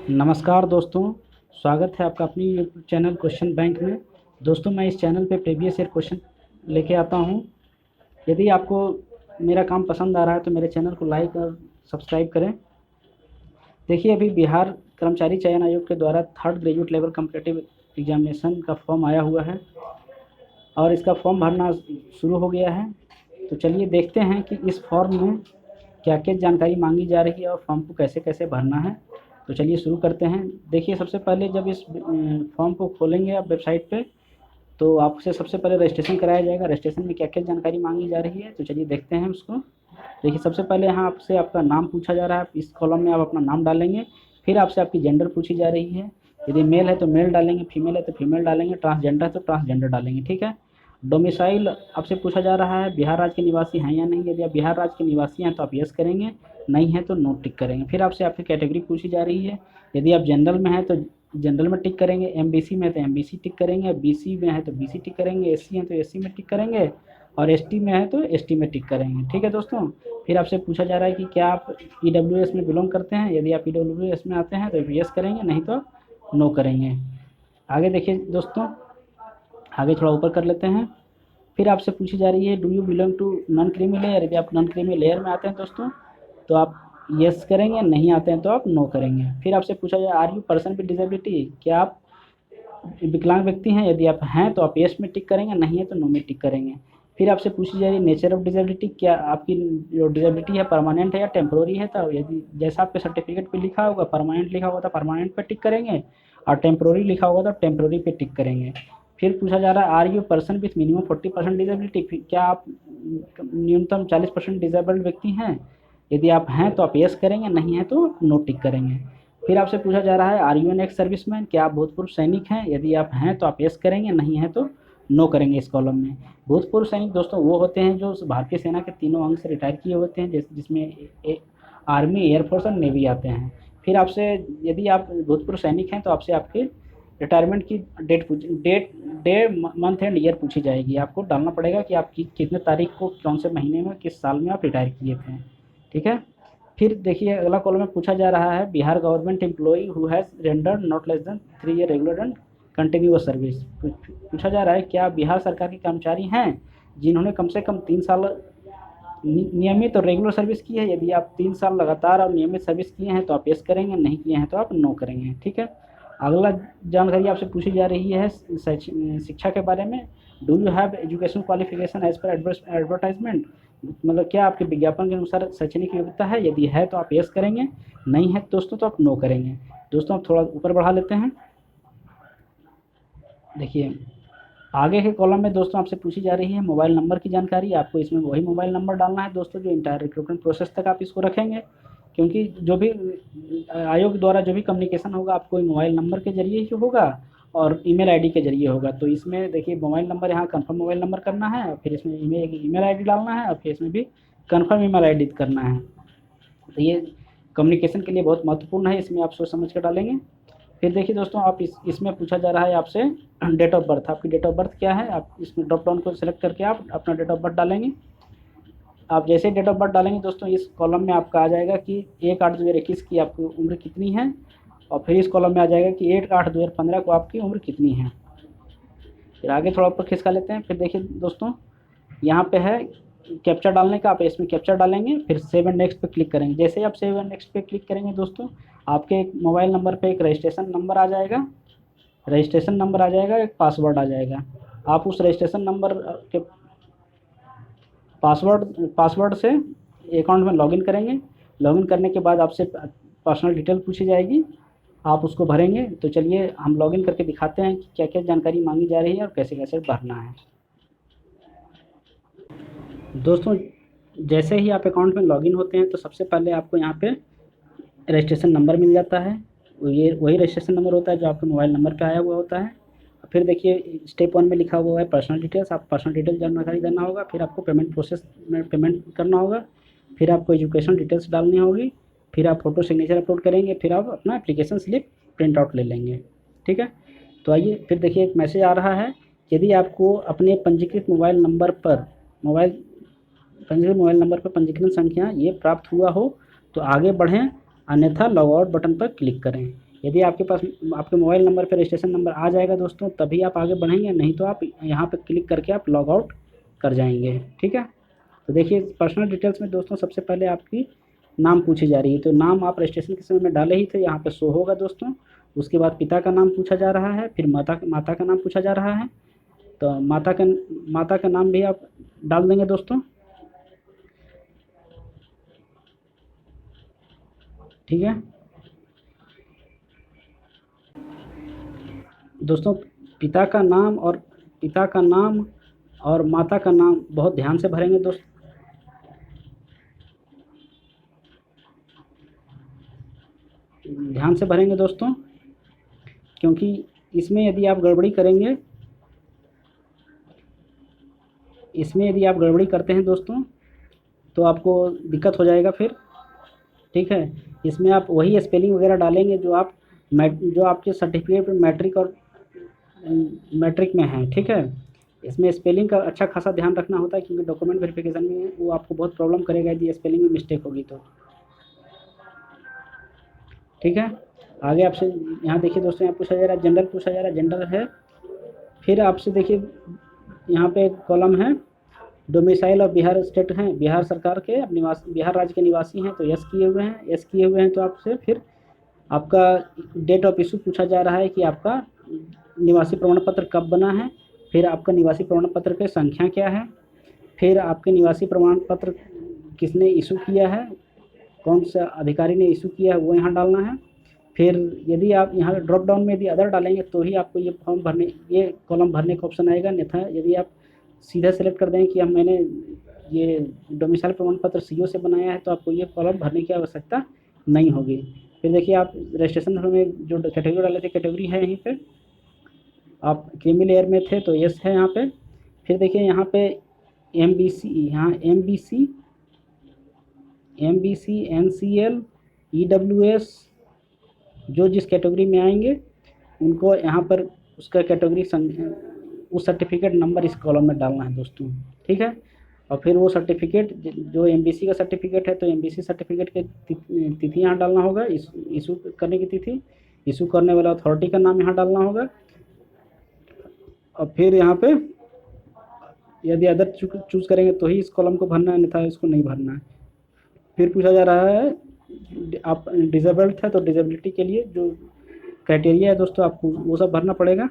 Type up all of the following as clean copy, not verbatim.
नमस्कार दोस्तों, स्वागत है आपका अपनी यूट्यूब चैनल क्वेश्चन बैंक में। दोस्तों, मैं इस चैनल पे प्रीवियस ईयर क्वेश्चन लेके आता हूँ। यदि आपको मेरा काम पसंद आ रहा है तो मेरे चैनल को लाइक और सब्सक्राइब करें। देखिए, अभी बिहार कर्मचारी चयन आयोग के द्वारा third graduate level competitive examination का फॉर्म आया हुआ है और इसका फॉर्म भरना शुरू हो गया है। तो चलिए देखते हैं कि इस फॉर्म में क्या क्या जानकारी मांगी जा रही है और फॉर्म को कैसे कैसे भरना है। तो चलिए शुरू करते हैं। देखिए, सबसे पहले जब इस फॉर्म को खोलेंगे आप वेबसाइट पे, तो आपसे सबसे पहले रजिस्ट्रेशन कराया जाएगा। रजिस्ट्रेशन में क्या क्या जानकारी मांगी जा रही है तो चलिए देखते हैं उसको। देखिए, सबसे पहले यहाँ आपसे आपका नाम पूछा जा रहा है। इस कॉलम में आप अपना नाम डालेंगे। फिर आपसे आपकी जेंडर पूछी जा रही है। यदि मेल है तो मेल डालेंगे, फीमेल है तो फीमेल डालेंगे, ट्रांसजेंडर है तो ट्रांसजेंडर डालेंगे। ठीक है। डोमिसाइल आपसे पूछा जा रहा है, बिहार राज्य के निवासी हैं या नहीं। यदि आप बिहार राज्य के निवासी हैं तो आप यस करेंगे, नहीं है तो नो टिक करेंगे। फिर आपसे आपकी कैटेगरी पूछी जा रही है। यदि आप जनरल में हैं तो जनरल में टिक करेंगे, एमबीसी में है तो एमबीसी टिक करेंगे, बीसी में है तो बीसी टिक करेंगे, एससी है तो एससी में टिक करेंगे और एसटी में है तो एसटी में टिक करेंगे। ठीक है दोस्तों। फिर आपसे पूछा जा रहा है कि क्या आप ईडब्ल्यूएस में बिलोंग करते हैं। यदि आप ईडब्ल्यूएस में आते हैं तो यस करेंगे, नहीं तो नो करेंगे। आगे देखिए दोस्तों, आगे थोड़ा ऊपर कर लेते हैं। फिर आपसे पूछी जा रही है, do you belong to non creamy layer. यदि आप नॉन क्रीमी लेयर में आते हैं दोस्तों तो आप यस करेंगे, नहीं आते हैं तो आप नो करेंगे। फिर आपसे पूछा जाए, are you person with disability. क्या आप विकलांग व्यक्ति हैं। यदि आप हैं तो आप यस में टिक करेंगे, नहीं है तो नो में टिक करेंगे। फिर आपसे पूछी जा रही है, नेचर ऑफ डिसेबिलिटी। क्या आपकी जो डिसेबिलिटी है परमानेंट है या टेम्प्रोरी है। तो यदि जैसा आपके सर्टिफिकेट पे लिखा होगा, परमानेंट लिखा होगा तो परमानेंट पे टिक करेंगे और टेम्प्रोरी लिखा होगा तो टेम्प्रोरी पे टिक करेंगे। फिर पूछा जा रहा है, are you person with minimum 40% disability. क्या आप न्यूनतम 40% डिसेबल्ड व्यक्ति हैं। यदि आप हैं तो आप यस करेंगे, नहीं है तो नो टिक करेंगे। फिर आपसे पूछा जा रहा है, are you an ex serviceman. क्या आप भूतपूर्व सैनिक हैं। यदि आप हैं तो आप यस करेंगे, नहीं है तो नो करेंगे इस कॉलम में। भूतपूर्व सैनिक दोस्तों वो होते हैं जो भारतीय सेना के तीनों अंग से रिटायर किए होते हैं, जिसमें आर्मी, एयरफोर्स और नेवी आते हैं। फिर आपसे, यदि आप भूतपूर्व सैनिक हैं तो आपसे आपके रिटायरमेंट की date day month and year पूछी जाएगी। आपको डालना पड़ेगा कि आप कितने तारीख को, कौन से महीने में, किस साल में आप रिटायर किए थे। ठीक है। फिर देखिए, अगला कॉलम में पूछा जा रहा है, Bihar government employee who has rendered not less than 3 year regular and continuous service. पूछा जा रहा है, क्या बिहार सरकार के कर्मचारी हैं जिन्होंने कम से कम 3 साल नियमित और रेगुलर सर्विस की है। यदि आप 3 साल लगातार और नियमित सर्विस किए हैं तो आप यस करेंगे, नहीं किए हैं तो आप नो करेंगे। ठीक है। अगला जानकारी आपसे पूछी जा रही है शिक्षा के बारे में। Do you have education qualification as per advertisement. मतलब क्या आपके विज्ञापन के अनुसार शैक्षणिक योग्यता है। यदि है तो आप यस करेंगे, नहीं है दोस्तों तो आप नो करेंगे। दोस्तों, आप थोड़ा ऊपर बढ़ा लेते हैं। देखिए, आगे के कॉलम में दोस्तों आपसे पूछी जा रही है मोबाइल नंबर की जानकारी। आपको इसमें वही मोबाइल नंबर डालना है दोस्तों जो इंटायर रिक्रूटमेंट प्रोसेस तक आप इसको रखेंगे, क्योंकि जो भी आयोग द्वारा जो भी कम्युनिकेशन होगा आपको मोबाइल नंबर के जरिए ही होगा और ईमेल आईडी के जरिए होगा। तो इसमें देखिए, मोबाइल नंबर यहाँ कंफर्म मोबाइल नंबर करना है, फिर इसमें ईमेल आईडी डालना है और फिर इसमें भी कंफर्म ईमेल आईडी करना है। तो ये कम्युनिकेशन के लिए बहुत महत्वपूर्ण है, इसमें आप सोच समझ कर डालेंगे। फिर देखिए दोस्तों, आप इसमें पूछा जा रहा है आपसे डेट ऑफ बर्थ। आपकी डेट ऑफ बर्थ क्या है। आप इसमें ड्रॉप डाउन को सिलेक्ट करके आप अपना डेट ऑफ बर्थ डालेंगे। आप जैसे डेट ऑफ बर्थ डालेंगे दोस्तों, इस कॉलम में आपका आ जाएगा कि 1/8/2021 की आपकी उम्र कितनी है और फिर इस कॉलम में आ जाएगा कि 1/8/2015 को आपकी उम्र कितनी है। फिर आगे थोड़ा ऊपर खिसका लेते हैं। फिर देखिए दोस्तों, यहाँ पे है कैप्चा डालने का। आप इसमें कैप्चा डालेंगे, फिर सेव एंड नेक्स्ट पे क्लिक करेंगे। जैसे ही आप सेव एंड नेक्स्ट पे क्लिक करेंगे दोस्तों, आपके एक मोबाइल नंबर पे एक रजिस्ट्रेशन नंबर आ जाएगा। रजिस्ट्रेशन नंबर आ जाएगा, एक पासवर्ड आ जाएगा। आप उस रजिस्ट्रेशन नंबर के पासवर्ड से अकाउंट में लॉगिन करेंगे। लॉगिन करने के बाद आपसे पर्सनल डिटेल पूछी जाएगी, आप उसको भरेंगे। तो चलिए हम लॉगिन करके दिखाते हैं कि क्या क्या जानकारी मांगी जा रही है और कैसे कैसे भरना है। दोस्तों, जैसे ही आप अकाउंट में लॉगिन होते हैं तो सबसे पहले आपको यहाँ पे रजिस्ट्रेशन नंबर मिल जाता है। ये वही रजिस्ट्रेशन नंबर होता है जो आपके मोबाइल नंबर पे आया हुआ होता है। फिर देखिए, स्टेप 1 में लिखा हुआ है पर्सनल डिटेल्स। आप पर्सनल डिटेल जानकारी देना होगा। फिर आपको पेमेंट प्रोसेस में पेमेंट करना होगा। फिर आपको एजुकेशन डिटेल्स डालनी होगी। फिर आप फ़ोटो सिग्नेचर अपलोड करेंगे। फिर आप अपना एप्लीकेशन स्लिप प्रिंट आउट ले लेंगे। ठीक है। तो आइए, फिर देखिए एक मैसेज आ रहा है, यदि आपको अपने पंजीकृत मोबाइल नंबर पर पंजीकरण संख्या ये प्राप्त हुआ हो तो आगे बढ़ें, अन्यथा लॉग आउट बटन पर क्लिक करें। यदि आपके पास आपके मोबाइल नंबर पर रजिस्ट्रेशन नंबर आ जाएगा दोस्तों, तभी आप आगे बढ़ेंगे, नहीं तो आप यहाँ पे क्लिक करके आप लॉग आउट कर जाएंगे। ठीक है, तो देखिए पर्सनल डिटेल्स में दोस्तों सबसे पहले आपकी नाम पूछी जा रही है, तो नाम आप रजिस्ट्रेशन के समय में डाले ही थे, यहाँ पे शो होगा दोस्तों। उसके बाद पिता का नाम पूछा जा रहा है, फिर माता का नाम पूछा जा रहा है, तो माता का नाम भी आप डाल देंगे दोस्तों। ठीक है दोस्तों, पिता का नाम और माता का नाम बहुत ध्यान से भरेंगे दोस्तों। ध्यान से भरेंगे दोस्तों, क्योंकि इसमें यदि आप गड़बड़ी करते हैं दोस्तों, तो आपको दिक्कत हो जाएगा फिर। ठीक है, इसमें आप वही स्पेलिंग वगैरह डालेंगे जो आपके सर्टिफिकेट में मैट्रिक में है। ठीक है, इसमें स्पेलिंग का अच्छा खासा ध्यान रखना होता है, क्योंकि डॉक्यूमेंट वेरिफिकेशन में वो आपको बहुत प्रॉब्लम करेगा यदि स्पेलिंग में मिस्टेक होगी तो। ठीक है, आगे आपसे यहाँ देखिए दोस्तों, यहाँ पूछा जा रहा है जनरल, पूछा जा रहा है जेंडर है। फिर आपसे देखिए यहाँ पे एक कॉलम है, डोमिसाइल ऑफ बिहार स्टेट हैं, बिहार सरकार के बिहार राज्य के निवासी हैं, तो यस किए हुए हैं। तो आपसे फिर आपका डेट ऑफ इशू पूछा जा रहा है कि आपका निवासी प्रमाण पत्र कब बना है, फिर आपका निवासी प्रमाण पत्र की संख्या क्या है, फिर आपके निवासी प्रमाण पत्र किसने इशू किया है, कौन सा अधिकारी ने इशू किया है, वो यहाँ डालना है। फिर यदि आप यहाँ ड्रॉप डाउन में यदि अदर डालेंगे तो ही आपको ये कॉलम भरने का ऑप्शन आएगा, अन्यथा यदि आप सीधा सेलेक्ट कर दें कि मैंने ये डोमिसाइल प्रमाण पत्र सीओ से बनाया है, तो आपको ये कॉलम भरने की आवश्यकता नहीं होगी। फिर देखिए आप रजिस्ट्रेशन में जो कैटेगरी डाले थे, कैटेगरी है यहीं पे, आप क्रीमी लेयर में थे तो यस है यहाँ पे। फिर देखिए यहाँ पे MBC NCL EWS जो जिस कैटेगरी में आएंगे उनको यहाँ पर उसका कैटेगरी उस सर्टिफिकेट नंबर इस कॉलम में डालना है दोस्तों। ठीक है, और फिर वो सर्टिफिकेट जो MBC का सर्टिफिकेट है, तो MBC सर्टिफिकेट के तिथि यहाँ डालना होगा, इशू करने की तिथि, इशू करने वाला अथॉरिटी का नाम यहाँ डालना होगा, और फिर यहाँ पे यदि अदर चूज़ करेंगे तो ही इस कॉलम को भरना है, अन्यथा इसको नहीं भरना है। फिर पूछा जा रहा है आप डिसेबल्ड है, तो डिसेबिलिटी के लिए जो क्राइटेरिया है दोस्तों आपको वो सब भरना पड़ेगा।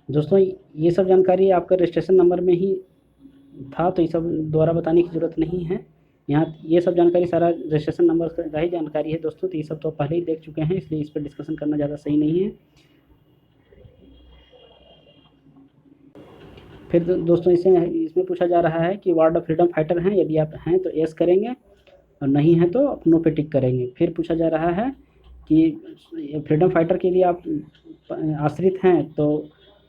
दोस्तों ये सब जानकारी आपका रजिस्ट्रेशन नंबर में ही था, तो ये सब दोबारा बताने की ज़रूरत नहीं है। यहाँ ये सब जानकारी सारा रजिस्ट्रेशन नंबर का ही जानकारी है दोस्तों, तो ये सब तो पहले ही देख चुके हैं, इसलिए इस पर डिस्कशन करना ज़्यादा सही नहीं है। फिर दोस्तों इसमें पूछा जा रहा है कि वार्ड ऑफ फ्रीडम फाइटर हैं, यदि आप हैं तो यस करेंगे, और नहीं है तो नो पे टिक करेंगे। फिर पूछा जा रहा है कि फ्रीडम फाइटर के लिए आप आश्रित हैं, तो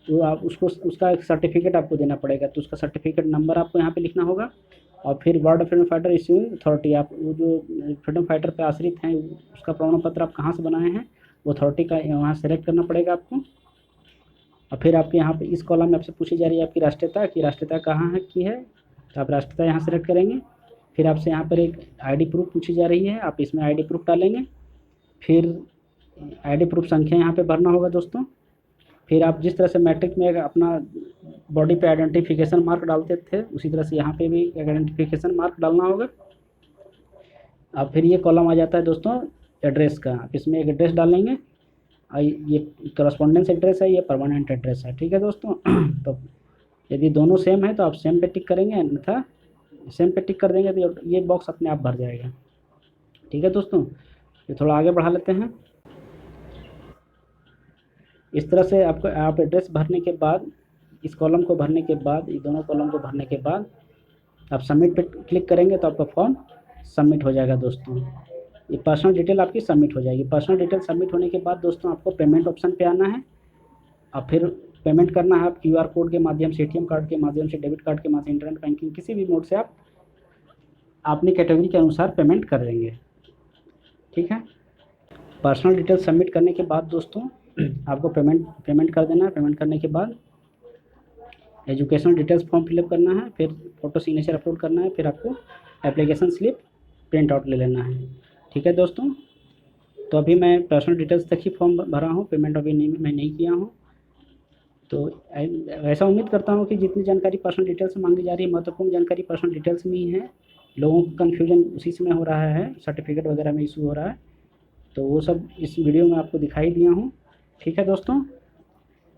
वो आप उसका एक सर्टिफिकेट आपको देना पड़ेगा, तो उसका सर्टिफिकेट नंबर आपको यहाँ पे लिखना होगा। और फिर ward of freedom fighter issuing authority, आप वो जो फ्रीडम फाइटर पे आश्रित हैं उसका प्रमाण पत्र आप कहाँ से बनाए हैं, वो अथॉरिटी का वहाँ सेलेक्ट करना पड़ेगा आपको। और फिर आपके यहाँ पे इस कॉलम में आपसे पूछी जा रही है आपकी राष्ट्रीयता कहाँ है की है, तो आप राष्ट्रीयता यहाँ सेलेक्ट करेंगे। फिर आपसे यहाँ पर एक आईडी प्रूफ पूछी जा रही है, आप इसमें आईडी प्रूफ डालेंगे। फिर आईडी प्रूफ संख्या यहाँ पे भरना होगा दोस्तों। फिर आप जिस तरह से मैट्रिक में अपना बॉडी पे आइडेंटिफिकेशन मार्क डालते थे, उसी तरह से यहाँ पे भी आइडेंटिफिकेशन मार्क डालना होगा। अब फिर ये कॉलम आ जाता है दोस्तों एड्रेस का, आप इसमें एक एड्रेस डालेंगे, ये करस्पॉन्डेंस एड्रेस है, ये परमानेंट एड्रेस है। ठीक है दोस्तों तो यदि दोनों सेम है तो आप सेम पे टिक करेंगे, अन्यथा सेम पे टिक कर देंगे तो ये बॉक्स अपने आप भर जाएगा। ठीक है दोस्तों, ये थोड़ा आगे बढ़ा लेते हैं। इस तरह से आप एड्रेस भरने के बाद, इस कॉलम को भरने के बाद, ये दोनों कॉलम को भरने के बाद आप सबमिट पे क्लिक करेंगे तो आपका फॉर्म सबमिट हो जाएगा दोस्तों। ये पर्सनल डिटेल आपकी सबमिट हो जाएगी। पर्सनल डिटेल सबमिट होने के बाद दोस्तों आपको पेमेंट ऑप्शन पे आना है, और फिर पेमेंट करना है। आप QR कोड के माध्यम से, ATM कार्ड के माध्यम से, डेबिट कार्ड के माध्यम से, इंटरनेट बैंकिंग, किसी भी मोड से आप अपनी कैटेगरी के अनुसार पेमेंट कर देंगे। ठीक है, पर्सनल डिटेल सबमिट करने के बाद दोस्तों आपको पेमेंट कर देना है। पेमेंट करने के बाद एजुकेशनल डिटेल्स फॉर्म फिलअप करना है, फिर फ़ोटो सिग्नेचर अपलोड करना है, फिर आपको एप्लीकेशन स्लिप प्रिंट आउट ले लेना है। ठीक है दोस्तों, तो अभी मैं पर्सनल डिटेल्स तक ही फॉर्म भरा हूँ, पेमेंट अभी मैं नहीं किया हूँ। तो ऐसा उम्मीद करता हूँ कि जितनी जानकारी पर्सनल डिटेल्स में मांगी जा रही है, महत्वपूर्ण जानकारी पर्सनल डिटेल्स में ही है। लोगों को कन्फ्यूजन उसी समय हो रहा है, सर्टिफिकेट वगैरह में इशू हो रहा है, तो वो सब इस वीडियो में आपको दिखाई दिया हूँ। ठीक है दोस्तों,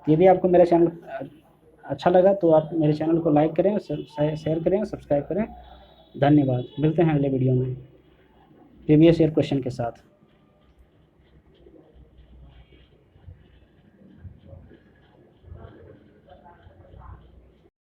यदि आपको मेरा चैनल अच्छा लगा तो आप मेरे चैनल को लाइक करें, शेयर करें, सब्सक्राइब करें। धन्यवाद। मिलते हैं अगले वीडियो में प्रीवियस ईयर क्वेश्चन के साथ।